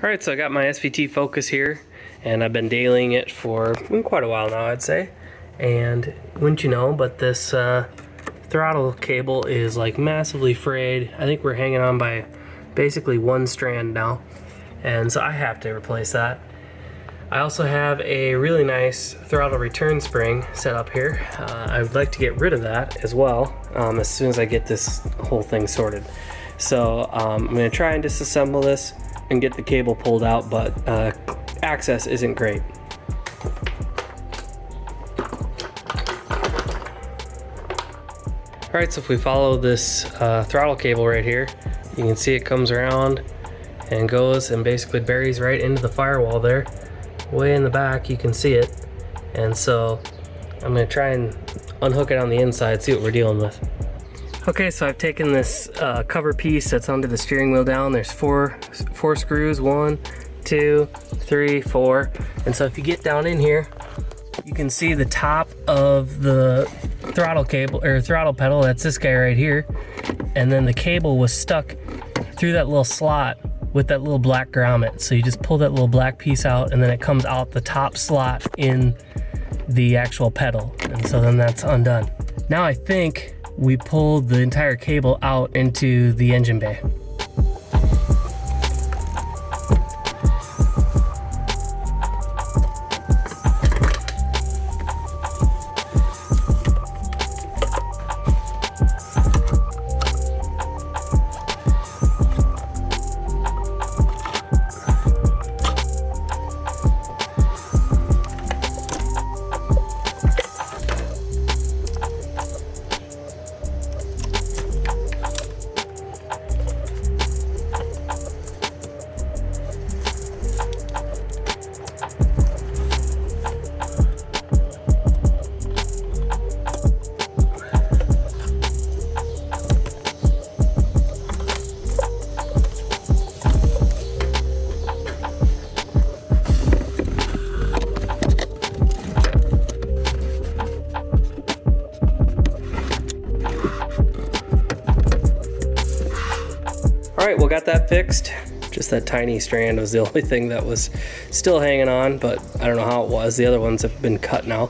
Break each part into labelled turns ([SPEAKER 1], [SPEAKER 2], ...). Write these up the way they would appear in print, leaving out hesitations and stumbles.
[SPEAKER 1] Alright, so I got my SVT Focus here, and I've been dailying it for quite a while now, I'd say. And wouldn't you know, but this throttle cable is like massively frayed. I think we're hanging on by basically one strand now, and so I have to replace that. I also have a really nice throttle return spring set up here. I would like to get rid of that as well as soon as I get this whole thing sorted. So I'm going to try and disassemble this and get the cable pulled out, but access isn't great. Alright, so if we follow this throttle cable right here, you can see it comes around and goes and basically buries right into the firewall there. Way in the back you can see it, and so I'm going to try and unhook it on the inside, see what we're dealing with. Okay, so I've taken this cover piece that's under the steering wheel down. There's four screws, 1, 2, 3, 4. And so if you get down in here, you can see the top of the throttle cable or throttle pedal. That's this guy right here. And then the cable was stuck through that little slot with that little black grommet. So you just pull that little black piece out, and then it comes out the top slot in the actual pedal. And so then that's undone. Now I think we pulled the entire cable out into the engine bay. Alright, well, got that fixed. Just that tiny strand was the only thing that was still hanging on, but I don't know how it was. The other ones have been cut now.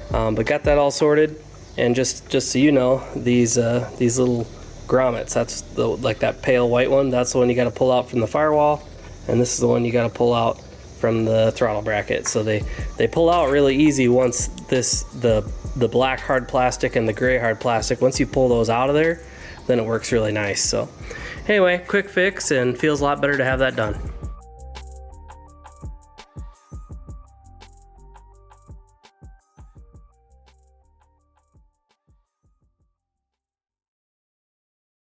[SPEAKER 1] But got that all sorted, and just so you know, these little grommets, that's like that pale white one, that's the one you got to pull out from the firewall, and this is the one you got to pull out from the throttle bracket. So they pull out really easy once the black hard plastic and the gray hard plastic, once you pull those out of there, then it works really nice. So anyway, quick fix, and feels a lot better to have that done.